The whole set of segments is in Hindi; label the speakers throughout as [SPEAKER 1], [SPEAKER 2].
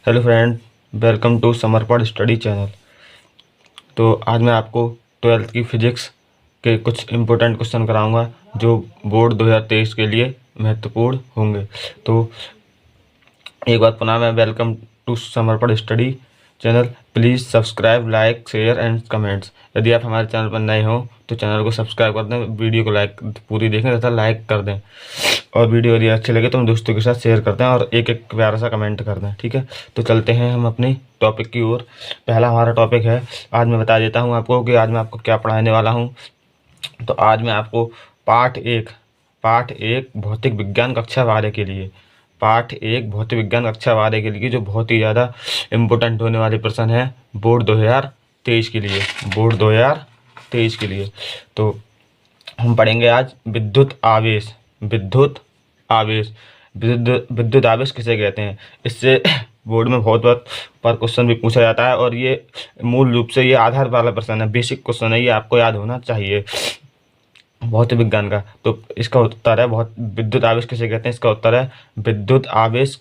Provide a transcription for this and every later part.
[SPEAKER 1] हेलो फ्रेंड, वेलकम टू समर्पण स्टडी चैनल। तो आज मैं आपको 12th की फिजिक्स के कुछ इम्पोर्टेंट क्वेश्चन कराऊंगा जो बोर्ड 2023 के लिए महत्वपूर्ण होंगे। तो एक बार पुनः मैं वेलकम टू समर्पण study channel. Please subscribe, like, share and comments. यदि आप हमारे चैनल पर नए हो तो चैनल को सब्सक्राइब कर दें, वीडियो को लाइक पूरी देखें तथा लाइक कर दें, और वीडियो यदि अच्छी लगे तो हम दोस्तों के साथ शेयर करते हैं और एक एक प्यारा सा कमेंट कर दें। ठीक है, तो चलते हैं हम अपने टॉपिक की ओर। पहला हमारा टॉपिक है, आज मैं बता देता हूँ आपको कि आज मैं आपको क्या पढ़ाने वाला हूँ। तो आज मैं आपको पाठ एक भौतिक विज्ञान कक्षा 12 के लिए, पाठ एक भौतिक विज्ञान कक्षा 12 के लिए जो बहुत ही ज़्यादा इम्पोर्टेंट होने वाले प्रश्न है बोर्ड 2023 के लिए, बोर्ड 2023 के लिए। तो हम पढ़ेंगे आज विद्युत आवेश। विद्युत आवेश, विद्युत आवेश किसे कहते हैं, इससे बोर्ड में बहुत बहुत पर क्वेश्चन भी पूछा जाता है और ये मूल रूप से ये आधार वाला प्रश्न है, बेसिक क्वेश्चन है, ये आपको याद होना चाहिए भौतिक विज्ञान का। तो इसका उत्तर है बहुत विद्युत आवेश किसे कहते हैं, इसका उत्तर है विद्युत आवेश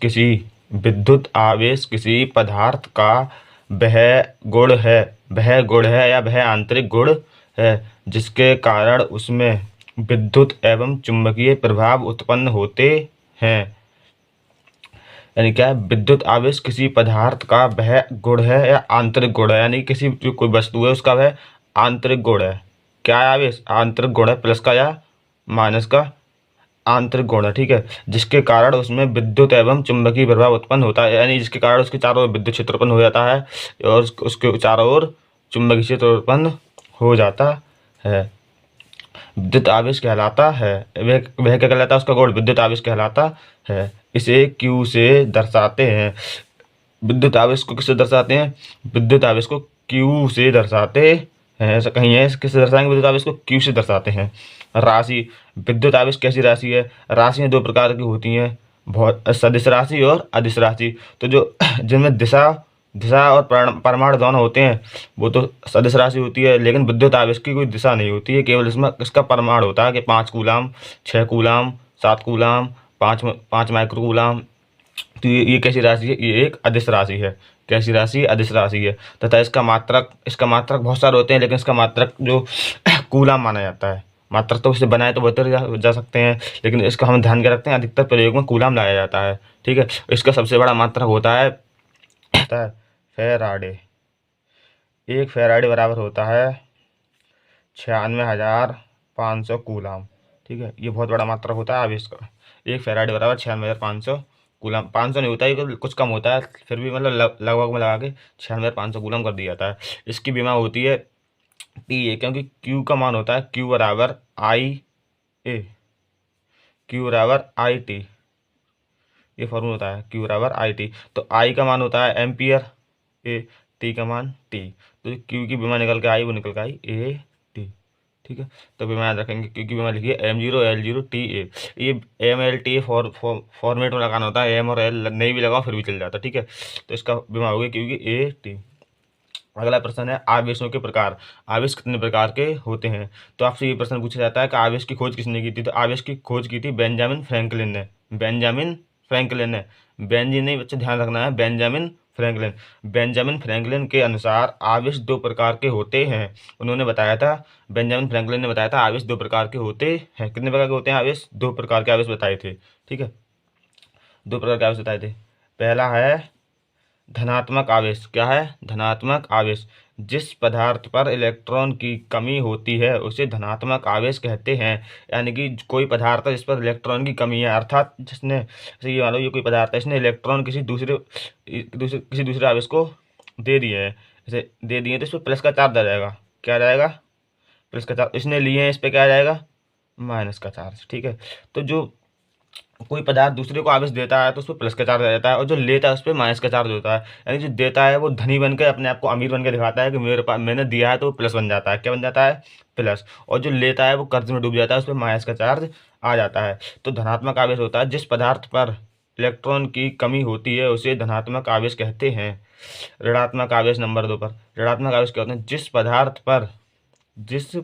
[SPEAKER 1] किसी पदार्थ का वह गुण है या वह आंतरिक गुण है जिसके कारण उसमें विद्युत एवं चुंबकीय प्रभाव उत्पन्न होते हैं। यानी क्या है, विद्युत आवेश किसी पदार्थ का वह गुण है या आंतरिक गुण है, यानी किसी जो कोई वस्तु है उसका वह आंतरिक गुण है। क्या है आवेश? आंतरिक गुण है, प्लस का या माइनस का आंतरिक गुण है। ठीक है, जिसके कारण उसमें विद्युत एवं चुंबकीय प्रभाव उत्पन्न होता है, यानी जिसके कारण उसके चारों ओर विद्युत क्षेत्र उत्पन्न हो जाता है और उसके चारों ओर चुंबकीय क्षेत्र उत्पन्न हो जाता है। विद्युत आवेश कहलाता है, वह क्या कहलाता है, उसका गुण विद्युत आवेश कहलाता है। इसे क्यू से दर्शाते हैं। विद्युत आवेश को किससे दर्शाते हैं? विद्युत आवेश को क्यू से दर्शाते हैं। ऐसा कहीं है, किससे दर्शाएंगे? विद्युत आवेश को क्यू से दर्शाते हैं। राशि, विद्युत आवेश कैसी राशि है? राशियाँ दो प्रकार की होती हैं, बहुत सदिश राशि और अदिश राशि। तो जो जिनमें दिशा दिशा और परिमाण दोनों होते हैं वो तो सदिश राशि होती है, लेकिन विद्युत आवेश की कोई दिशा नहीं होती है, केवल इसमें इसका परिमाण होता है कि 5 coulomb, 6 coulomb, 7 coulomb, 5 micro coulomb. तो ये कैसी राशि है? ये एक अदिश राशि है। कैसी राशि? अदिश राशि है। तथा इसका मात्रक बहुत सारे होते हैं, लेकिन इसका मात्रक जो कूलाम माना जाता है। मात्रक तो इससे बनाए तो बेहतर जा सकते हैं, लेकिन इसका हम ध्यान के रखते हैं, अधिकतर प्रयोग में कूलाम लाया जाता है। ठीक है, इसका सबसे बड़ा मात्रक होता है फेराडे। एक फेराडे बराबर होता है 96,500 कूलाम। ठीक है, ये बहुत बड़ा मात्रक होता है आवेश का। एक फेराडे बराबर 96,500 कूलाम। 500 नहीं होता है, कुछ कम होता है, फिर भी मतलब लगभग में लगा के 96,500 कूलाम कर दिया जाता है। इसकी विमा होती है टी ए, क्योंकि क्यू का मान होता है क्यू बराबर आई ए, क्यू बराबर आई टी, ये फॉर्मूला होता है क्यू बराबर आई टी। तो आई का मान होता है एम्पियर, ए, टी का मान टी। तो क्यू की विमा निकल के आई, वो निकल के आई ए टी। ठीक है, तो विमा याद रखेंगे, क्यू की विमा लिखिए M0L0 टी ए। ये एम एल टी फॉर्मेट में लगाना होता है, एम और एल नहीं भी लगाओ फिर भी चल जाता है। ठीक है, तो इसका विमा हो गया क्यू की ए टी। अगला प्रश्न है आवेशों के प्रकार। आवेश कितने प्रकार के होते हैं? तो आपसे ये प्रश्न पूछा जाता है कि आवेश की खोज किसने की थी? तो आवेश की खोज की थी बेंजामिन फ्रैंकलिन ने। बेंजामिन फ्रैंकलिन ने, बेंजीन नहीं बच्चे, ध्यान रखना है, बेंजामिन फ्रैंकलिन। बेंजामिन फ्रैंकलिन के अनुसार आवेश दो प्रकार के होते हैं। उन्होंने बताया था, बेंजामिन फ्रैंकलिन ने बताया था आवेश दो प्रकार के होते हैं। कितने प्रकार के होते हैं आवेश? दो प्रकार के आवेश बताए थे। ठीक है, दो प्रकार के आवेश बताए थे। पहला है धनात्मक आवेश। क्या है? धनात्मक आवेश। जिस पदार्थ पर इलेक्ट्रॉन की कमी होती है उसे धनात्मक आवेश कहते हैं। यानी कि कोई पदार्थ है जिस पर इलेक्ट्रॉन की कमी है, अर्थात जिसने, जैसे ये मान लो ये कोई पदार्थ है, इसने इलेक्ट्रॉन किसी दूसरे आवेश को दे दिए हैं, जैसे दे दिए तो इस पर प्लस का चार्ज आ जाएगा। क्या आ जाएगा? प्लस का चार्ज। इसने लिए हैं, इस पर क्या आ जाएगा? माइनस का चार्ज। ठीक है, तो जो कोई पदार्थ दूसरे को आवेश देता है तो उस पर प्लस का चार्ज आ जाता है, और जो लेता है उस पर माइनस का चार्ज होता है। यानी जो देता है वो धनी बनकर अपने आप को अमीर बनकर दिखाता है कि मेरे पास मैंने दिया है, तो वो प्लस बन जाता है। क्या बन जाता है? प्लस। और जो लेता है वो कर्ज में डूब जाता है, उस पर माइनस का चार्ज आ जाता है। तो धनात्मक आवेश होता है जिस पदार्थ पर इलेक्ट्रॉन की कमी होती है उसे धनात्मक आवेश कहते हैं। ऋणात्मक आवेश नंबर 2 पर। ऋणात्मक आवेश क्या होते हैं? जिस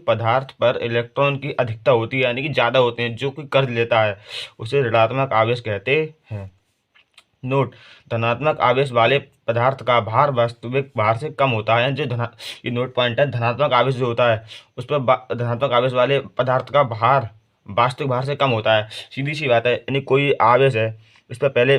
[SPEAKER 1] पदार्थ पर इलेक्ट्रॉन की अधिकता होती है, यानी कि ज़्यादा होते हैं, जो कोई कर्ज लेता है, उसे ऋणात्मक आवेश कहते हैं। नोट, धनात्मक आवेश वाले पदार्थ का भार वास्तविक भार से कम होता है। जो धना ये नोट पॉइंट है, धनात्मक आवेश जो होता है उस पर धनात्मक आवेश वाले पदार्थ का भार वास्तविक भार से कम होता है। सीधी सी बात है, यानी कोई आवेश है, इस पर पहले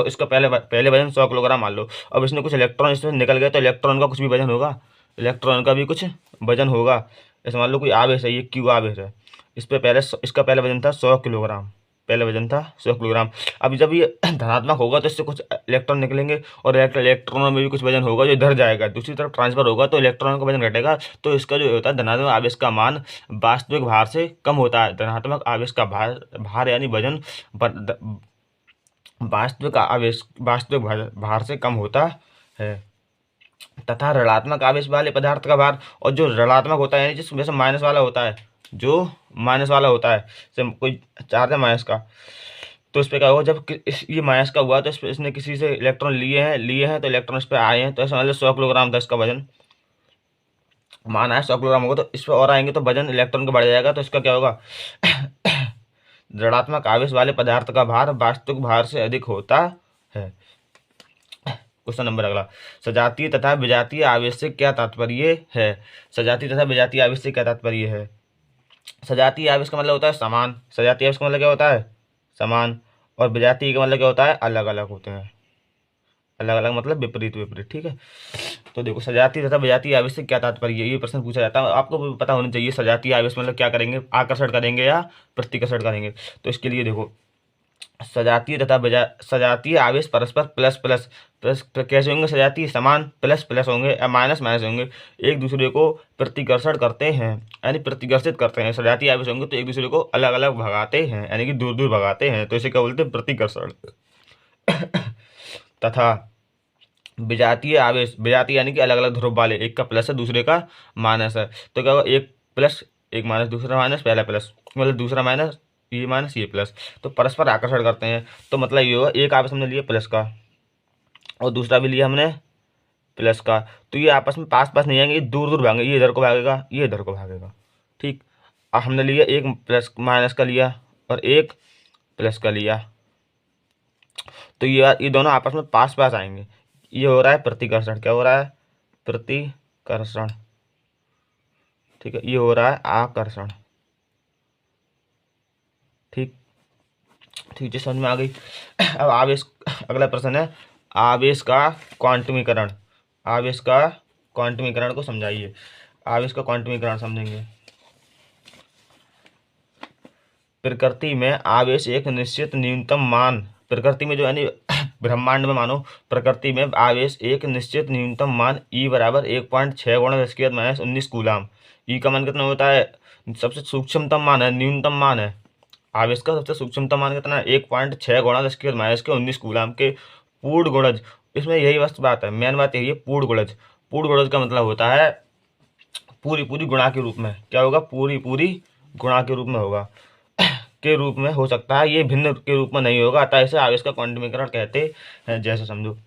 [SPEAKER 1] इसका पहले वजन 100 किलोग्राम मान लो। अब इसने कुछ इलेक्ट्रॉन इसमें निकल गए तो इलेक्ट्रॉन का कुछ भी वजन होगा, इलेक्ट्रॉन का भी कुछ वजन होगा। ऐसे मान लो कोई आवेश है, ये क्यू आवेश है, इस पे पहले इसका पहला वजन था 100 किलोग्राम, पहला वजन था 100 किलोग्राम। अब जब ये धनात्मक होगा तो इससे कुछ इलेक्ट्रॉन निकलेंगे और इलेक्ट्रॉनों में भी कुछ वजन होगा जो इधर जाएगा, दूसरी तरफ ट्रांसफर होगा तो इलेक्ट्रॉन का वजन घटेगा। तो इसका जो होता है धनात्मक आवेश का मान वास्तविक भार से कम होता है। धनात्मक आवेश का भार यानी वजन वास्तविक भार से कम होता है। तथा ऋणात्मक आवेश वाले पदार्थ का भार, और जो ऋणात्मक होता है यानी जिसमें से माइनस वाला होता है, जो माइनस वाला होता है, जैसे कोई चार्ज है माइनस का, तो इस पे क्या होगा, जब ये माइनस का हुआ तो इसने किसी से इलेक्ट्रॉन लिए हैं तो इलेक्ट्रॉन इस पे आए हैं, तो ऐसा मान लो 100 किलोग्राम था इसका वजन, माना है 100 किलोग्राम होगा, तो इस पे और आएंगे तो वजन इलेक्ट्रॉन का बढ़ जाएगा, तो इसका क्या होगा ऋणात्मक आवेश वाले पदार्थ का भार वास्तविक भार से अधिक होता है। क्वेश्चन नंबर अगला, सजातीय तथा विजातीय आवेश से क्या तात्पर्य है? सजातीय तथा विजातीय आवेश से क्या तात्पर्य है? सजातीय आवेश का मतलब होता है समान, सजातीय आवेश का मतलब क्या होता है? समान। और विजातीय का मतलब क्या होता है? अलग अलग होते हैं, अलग अलग मतलब विपरीत विपरीत, ठीक है। तो देखो, सजातीय तथा विजातीय आवेश से क्या तात्पर्य है, ये प्रश्न पूछा जाता है, आपको भी पता होना चाहिए। सजातीय आवेश मतलब क्या करेंगे, आकर्षण करेंगे या प्रतिकर्षण करेंगे। तो इसके लिए देखो, सजातीय आवेश परस्पर प्लस प्लस प्लस कैसे होंगे? सजातीय समान, प्लस प्लस होंगे या माइनस माइनस होंगे, एक दूसरे को प्रतिकर्षण करते हैं यानी प्रतिकर्षित करते हैं। सजातीय आवेश होंगे तो एक दूसरे को अलग अलग भगाते हैं यानी कि दूर दूर भगाते हैं, तो इसे क्या बोलते हैं? प्रतिकर्षण। तथा विजातीय आवेश, विजातीय यानी कि अलग अलग ध्रुव वाले, एक का प्लस है दूसरे का माइनस है, तो क्या होगा? एक प्लस एक माइनस, दूसरा माइनस पहला प्लस, मतलब दूसरा माइनस ये माइनस ये प्लस, तो परस्पर आकर्षण करते हैं। तो मतलब ये होगा, एक आवेश हमने लिया प्लस का और दूसरा भी लिया हमने प्लस का, तो ये आपस में पास पास नहीं आएंगे, ये दूर दूर भागेंगे, ये इधर को भागेगा ये इधर को भागेगा, ठीक। अब हमने लिया एक प्लस माइनस का लिया और एक प्लस का लिया, तो ये दोनों आपस में पास पास आएंगे। ये हो रहा है प्रतिकर्षण। क्या हो रहा है? प्रतिकर्षण, ठीक है। ये हो रहा है आकर्षण, ठीक ठीक है, समझ में आ गई। अब आवेश, अगला प्रश्न है आवेश का क्वांटमीकरण। आवेश का क्वांटमीकरण को समझाइए। आवेश का क्वांटमीकरण समझेंगे। प्रकृति में आवेश एक निश्चित न्यूनतम मान, प्रकृति में जो यानी ब्रह्मांड में मानो, प्रकृति में आवेश एक निश्चित न्यूनतम मान ई बराबर 1.6 गुणा 10⁻⁻19 कूलाम। ई का मान कितना होता है? सबसे सूक्ष्मतम मान है, न्यूनतम मान है आवेश का, सबसे सूक्ष्मतम मान कितना है? 1.6 गुणा 10⁻⁻19 कूलाम के पूर्ण गुणज। इसमें यही बस बात है, मेन बात यही है, पूर्ण गुणज। पूर्ण गुणज का मतलब होता है पूरी पूरी गुणा के रूप में। क्या होगा? पूरी पूरी गुणा के रूप में होगा, के रूप में हो सकता है, ये भिन्न के रूप में नहीं होगा, अतः इसे आवेश का क्वांटमीकरण कहते हैं। जैसे समझो,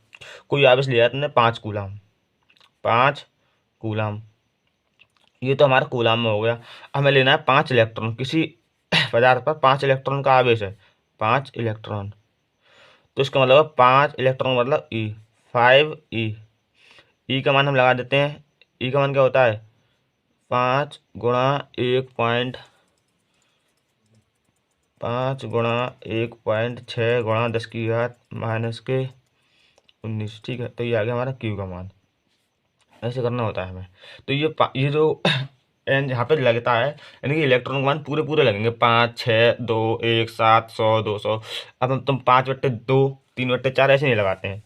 [SPEAKER 1] कोई आवेश लिया तुमने 5 कूलाम, 5 कूलाम, ये तो हमारा कूलाम में हो गया। हमें लेना है 5 इलेक्ट्रॉन, किसी पदार्थ पर 5 इलेक्ट्रॉन का आवेश है, 5 इलेक्ट्रॉन, तो इसका मतलब 5 इलेक्ट्रॉन मतलब ई, 5 ई। ई का मान हम लगा देते हैं, ई का मान क्या होता है? 5 गुणा 1.6 गुणा 10⁻⁻19, ठीक है। तो ये आ गया हमारा क्यू का मान। ऐसे करना होता है हमें। तो ये जो एन यहाँ पे लगता है, यानी कि इलेक्ट्रॉन का मान पूरे पूरे लगेंगे, 5 6 2 1 7 100 200। अब हम तुम 5/2 3/4 ऐसे नहीं लगाते हैं,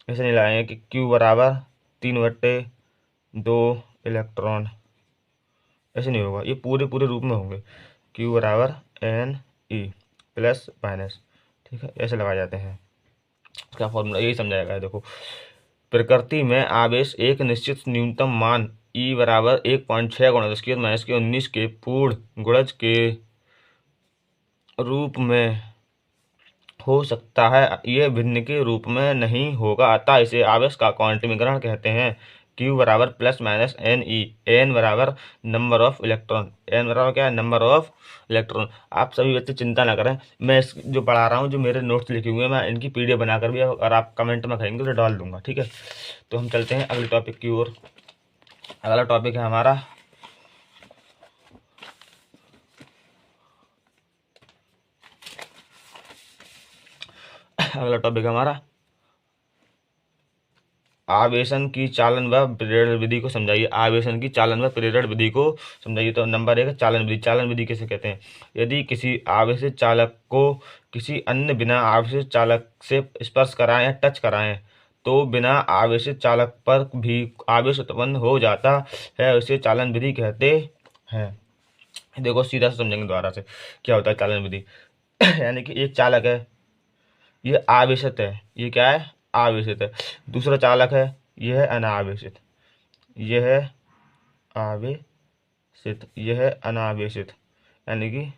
[SPEAKER 1] ऐसे नहीं लगाएंगे कि क्यू बराबर 3/2 इलेक्ट्रॉन, ऐसे नहीं होगा, ये पूरे पूरे रूप में होंगे। क्यू बराबर एन ई प्लस माइनस, ठीक है, ऐसे लगाए जाते हैं। इसका फॉर्मूला यही समझाएगा। देखो, प्रकृति में आवेश एक निश्चित न्यूनतम मान ई बराबर 1.6 गुणा 10⁻⁻19 के पूर्ण गुणज के रूप में हो सकता है, यह भिन्न के रूप में नहीं होगा, अतः इसे आवेश का क्वांटमीकरण कहते हैं। क्यू बराबर plus minus N E, N बराबर नंबर ऑफ इलेक्ट्रॉन, एन बराबर क्या है, नंबर ऑफ इलेक्ट्रॉन। आप सभी बच्चे चिंता ना करें, मैं इस जो पढ़ा रहा हूँ, जो मेरे नोट्स लिखे हुए हैं, मैं इनकी पीडीएफ बनाकर भी अगर आप कमेंट में कहेंगे तो डाल दूंगा, ठीक है। तो हम चलते हैं अगले टॉपिक की ओर। अगला टॉपिक है हमारा अगला टॉपिक हमारा आवेशन की चालन व प्रेरण विधि को समझाइए। आवेशन की चालन व प्रेरण विधि को समझाइए। तो नंबर 1 चालन विधि। चालन विधि किसे कहते हैं? यदि किसी आवेशित चालक को किसी अन्य बिना आवेशित चालक से स्पर्श कराएं या टच कराएं तो बिना आवेशित चालक पर भी आवेश उत्पन्न हो जाता है, उसे चालन विधि कहते हैं। देखो सीधा से समझेंगे दोबारा से, क्या होता है चालन विधि। यानी कि एक चालक है, ये आवेशित है, ये क्या है, आवेशित है। दूसरा चालक है, यह है अनावेशित, यह है आवेशित, यह है अनावेशित, यानी कि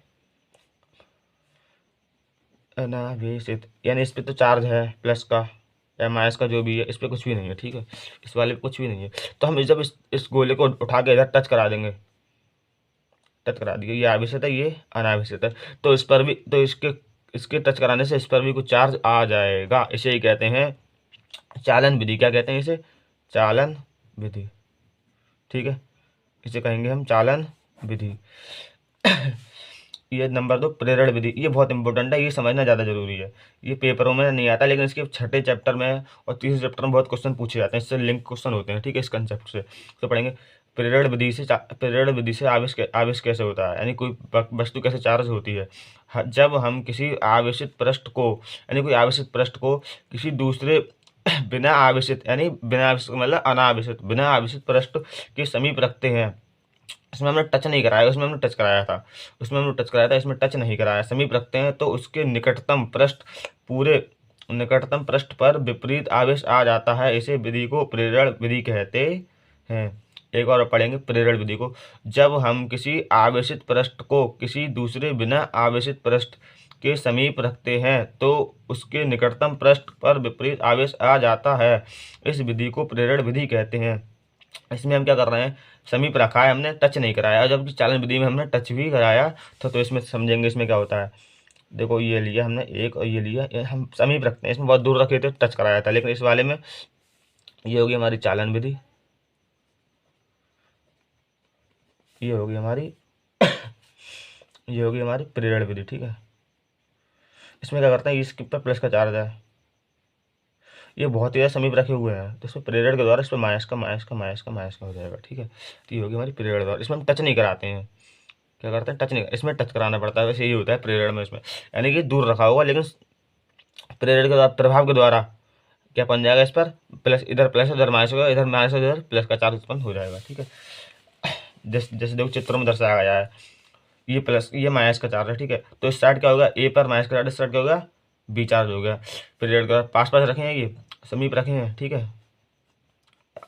[SPEAKER 1] अनावेशित, यानी इस पे तो चार्ज है प्लस का या माइनस का, जो भी है, इस पे कुछ भी नहीं है, ठीक है, इस वाले पे कुछ भी नहीं है। तो हम जब इस गोले को उठा के इधर टच करा देंगे, टच करा दिए, ये आवेशित है, ये अनावेशित है, तो इस पर भी, तो इसके इसके टच कराने से इस पर भी कुछ चार्ज आ जाएगा। इसे ही कहते हैं चालन विधि। क्या कहते हैं इसे? चालन विधि, ठीक है, इसे कहेंगे हम चालन विधि। ये नंबर 2 प्रेरण विधि। ये बहुत इंपॉर्टेंट है, ये समझना ज़्यादा जरूरी है। ये पेपरों में नहीं आता, लेकिन इसके छठे चैप्टर में और तीसरे चैप्टर में बहुत क्वेश्चन पूछे जाते हैं, इससे लिंक क्वेश्चन होते हैं, ठीक है, इस कंसेप्ट से। तो पढ़ेंगे प्रेरण विधि से आवेश कैसे होता है, यानी कोई वस्तु कैसे चार्ज होती है। जब हम किसी आवेशित पृष्ठ को, यानी कोई आवेशित पृष्ठ को किसी दूसरे बिना आवेशित, यानी बिना आवेशित मतलब अनावेशित, बिना आवेशित पृष्ठ के समीप रखते हैं। इसमें हमने टच नहीं कराया, उसमें हमने टच कराया था, उसमें हमने टच कराया था, इसमें टच नहीं कराया। समीप रखते हैं तो उसके निकटतम पृष्ठ, पूरे निकटतम पृष्ठ पर विपरीत आवेश आ जाता है। इसे विधि को प्रेरण विधि कहते हैं। एक और पढ़ेंगे प्रेरण विधि को। जब हम किसी आवेशित पृष्ठ को किसी दूसरे बिना आवेशित पृष्ठ के समीप रखते हैं तो उसके निकटतम पृष्ठ पर विपरीत आवेश आ जाता है, इस विधि को प्रेरण विधि कहते हैं। इसमें हम क्या कर रहे हैं, समीप रखा है हमने, टच नहीं कराया, जबकि चालन विधि में हमने टच भी कराया था। तो इसमें समझेंगे इसमें क्या होता है। देखो ये लिया हमने एक और ये लिया, ये हम समीप रखते हैं, इसमें बहुत दूर रखे थे, टच कराया था, लेकिन इस वाले में ये होगी हमारी चालन विधि, ये होगी हमारी ये होगी हमारी प्रेरण विधि, ठीक है। इसमें क्या करते हैं, इसके पर प्लस का चार्ज है, ये बहुत ही समीप रखे हुए हैं, तो इसमें प्रेरण के द्वारा इस पर माइनस का माइनस का माइनस का माइनस का हो जाएगा, ठीक है। तो ये होगी हमारी प्रेरण द्वारा। इसमें हम टच नहीं कराते हैं, क्या करते हैं, टच नहीं, इसमें टच कराना पड़ता है, वैसे यही होता है प्रेरण में। इसमें यानी कि दूर रखा होगा, लेकिन प्रेरण के द्वारा, प्रभाव के द्वारा क्या बन जाएगा, इस पर प्लस, इधर प्लस इधर माइनस होगा, इधर माइनस इधर प्लस का चार्ज उत्पन्न हो जाएगा, ठीक है। जैसे जैसे देखो चित्र में दर्शाया गया है, ये प्लस ये माइनस का चार्ज है, ठीक है। तो इस साइड क्या होगा, ए पर माइनस का चार्ज, इस साइड क्या होगा, बी चार्ज हो गया। पीरियड का पास पास रखे हैं, ये समीप रखे हैं, ठीक है।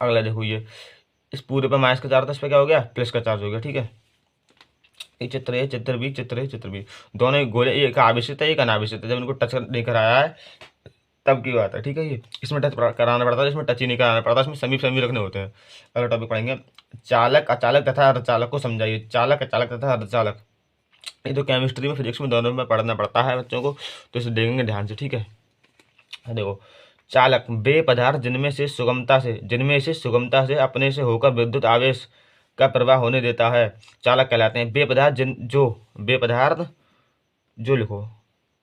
[SPEAKER 1] अगला देखो इस पूरे पर माइनस का चार्ज था, इस पर क्या हो गया, प्लस का चार्ज हो गया, ठीक है। ये चित्र है, चित्र भी, चित्र है, चित्र भी, दोनों एक गोले, एक आवेशित है एक अनावेशित है। जब इनको टच नहीं कराया है तब की बात है, ठीक है। ये इसमें टच कराना पड़ता है, इसमें टच ही नहीं कराना पड़ता, इसमें समीप समीप रखने होते हैं। अगला टॉपिक पढ़ेंगे चालक अचालक तथा अर्धचालक को समझाइए। चालक अचालक तथा अर्धचालक, ये तो केमिस्ट्री में फिजिक्स में दोनों में पढ़ना पड़ता है बच्चों को, तो इसे देखेंगे ध्यान से, ठीक है। देखो चालक वे पदार्थ जिनमें से सुगमता से अपने से होकर विद्युत आवेश का प्रवाह होने देता है, चालक कहलाते हैं। वे पदार्थ जो लिखो,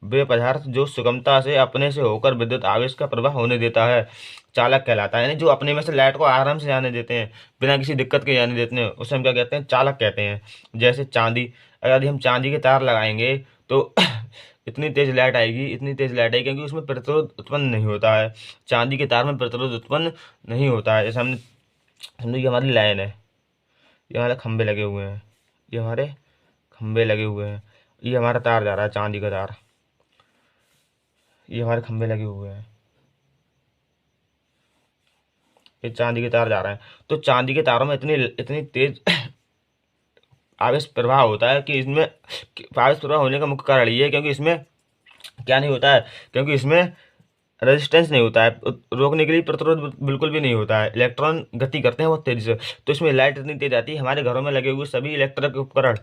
[SPEAKER 1] वे पदार्थ जो सुगमता से अपने से होकर विद्युत आवेश का प्रवाह होने देता है, चालक कहलाता है। यानी जो अपने में से लाइट को आराम से जाने देते हैं, बिना किसी दिक्कत के जाने देते हैं, उसे हम क्या कहते हैं, चालक कहते हैं। जैसे चांदी, अगर यदि हम चांदी के तार लगाएंगे तो इतनी तेज लाइट आएगी, इतनी तेज लाइट आएगी, क्योंकि उसमें प्रतिरोध उत्पन्न नहीं होता है। चांदी के तार में प्रतिरोध उत्पन्न नहीं होता है। जैसे हमने समझो ये हमारी लाइन है, ये हमारे खंभे लगे हुए हैं, ये हमारे खंभे लगे हुए हैं, ये हमारा तार जा रहा है, चांदी का तार, ये हमारे खंभे लगे हुए हैं, ये चांदी के तार जा रहे हैं। तो चांदी के तारों में इतनी इतनी तेज आवेश प्रवाह होता है कि इसमें आवेश प्रवाह होने का मुख्य कारण ये है क्योंकि इसमें क्या नहीं होता है, क्योंकि इसमें रेजिस्टेंस नहीं होता है, रोकने के लिए प्रतिरोध बिल्कुल भी नहीं होता है। इलेक्ट्रॉन गति करते हैं बहुत तेजी से, तो इसमें लाइट इतनी तेज आती है, हमारे घरों में लगे हुए सभी इलेक्ट्रिक उपकरण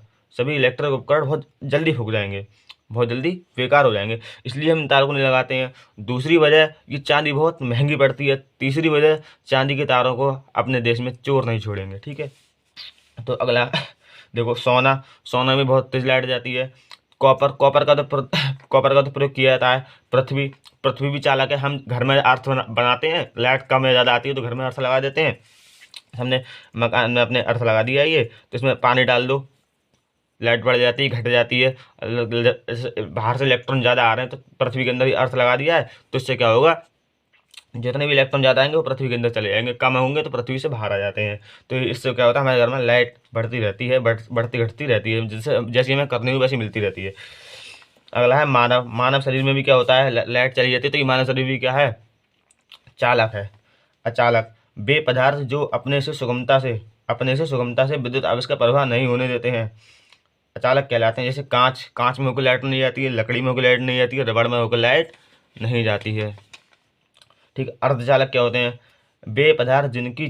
[SPEAKER 1] बहुत जल्दी फूक जाएंगे, बहुत जल्दी बेकार हो जाएंगे। इसलिए हम तारों को नहीं लगाते हैं। दूसरी वजह, ये चांदी बहुत महंगी पड़ती है। तीसरी वजह, चांदी के तारों को अपने देश में चोर नहीं छोड़ेंगे, ठीक है। तो अगला देखो, सोना, सोना में बहुत तेज लाइट जाती है। कॉपर का तो कॉपर का तो प्रयोग किया जाता है। पृथ्वी, पृथ्वी भी चालक है। हम घर में अर्थ बनाते हैं, लाइट कम या ज़्यादा आती है तो घर में अर्थ लगा देते हैं। हमने मकान में अपने अर्थ लगा दिया ये, तो इसमें पानी डाल दो, लाइट बढ़ जाती है, घट जाती है। बाहर से इलेक्ट्रॉन ज़्यादा आ रहे हैं तो पृथ्वी के अंदर ही अर्थ लगा दिया है, तो इससे क्या होगा, जितने भी इलेक्ट्रॉन ज़्यादा आएंगे वो पृथ्वी के अंदर चले जाएंगे, कम होंगे तो पृथ्वी से बाहर आ जाते हैं। तो इससे क्या होता है, हमारे घर में लाइट बढ़ती रहती है, बढ़ती घटती रहती है, जैसे जैसी हमें करनी हो वैसी मिलती रहती है। अगला है मानव। मानव शरीर में भी क्या होता है, लाइट चली जाती है, तो ये मानव शरीर भी क्या है, चालक है। अचालक, वे पदार्थ जो अपने से सुगमता से विद्युत आवेश का प्रवाह नहीं होने देते हैं, अचालक कहलाते हैं। जैसे कांच, कांच में होकर लाइट नहीं जाती है, लकड़ी में होकर लाइट नहीं जाती है, रबड़ में होकर लाइट नहीं जाती है, ठीक है। अर्धचालक क्या होते हैं, वे पदार्थ जिनकी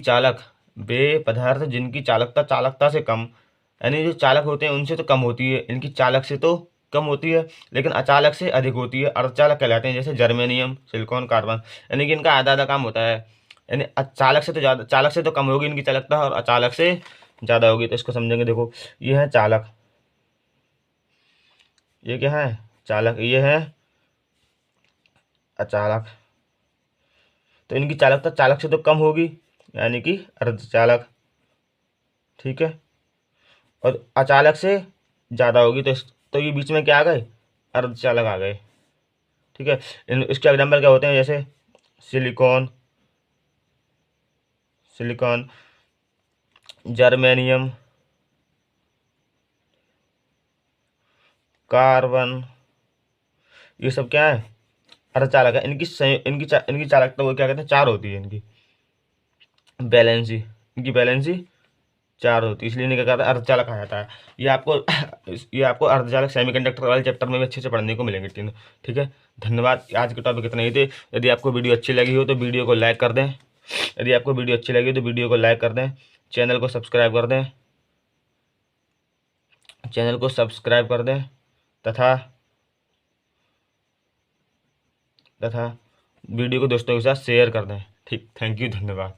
[SPEAKER 1] चालकता चालकता से कम, यानी जो चालक होते हैं उनसे तो कम होती है, इनकी चालक से तो कम होती है, लेकिन अचालक से अधिक होती है, अर्धचालक कहलाते हैं। जैसे जर्मेनियम, सिलिकॉन, कार्बन, यानी कि इनका आधा आधा काम होता है। यानी चालक से तो ज़्यादा, चालक से तो कम होगी इनकी चालकता, और अचालक से ज़्यादा होगी। तो इसको समझेंगे। देखो, ये है चालक, ये क्या है, चालक, ये है अचालक। तो इनकी चालकता चालक से तो कम होगी, यानी कि अर्धचालक, ठीक है। और अचालक से ज़्यादा होगी, तो ये बीच में क्या आ गए, अर्धचालक आ गए, ठीक है। इसके एग्जाम्पल क्या होते हैं, जैसे सिलिकॉन, सिलिकॉन, जर्मेनियम, कार्बन, ये सब क्या है, अर्धचालक है। इनकी चालकता वो क्या कहते हैं, चार होती है इनकी बैलेंसी, इनकी बैलेंसी चार होती है, इसलिए इन्हें क्या कहता है, अर्धचालक कहा जाता है। ये आपको ये आपको अर्धचालक सेमीकंडक्टर वाले चैप्टर में भी अच्छे से पढ़ने को मिलेंगे तीनों, ठीक है। धन्यवाद। आज के टॉपिक इतना ही थे। यदि आपको वीडियो अच्छी लगी हो तो वीडियो को लाइक कर दें, चैनल को सब्सक्राइब कर दें, तथा वीडियो को दोस्तों के साथ शेयर कर दें, ठीक। थैंक यू, धन्यवाद।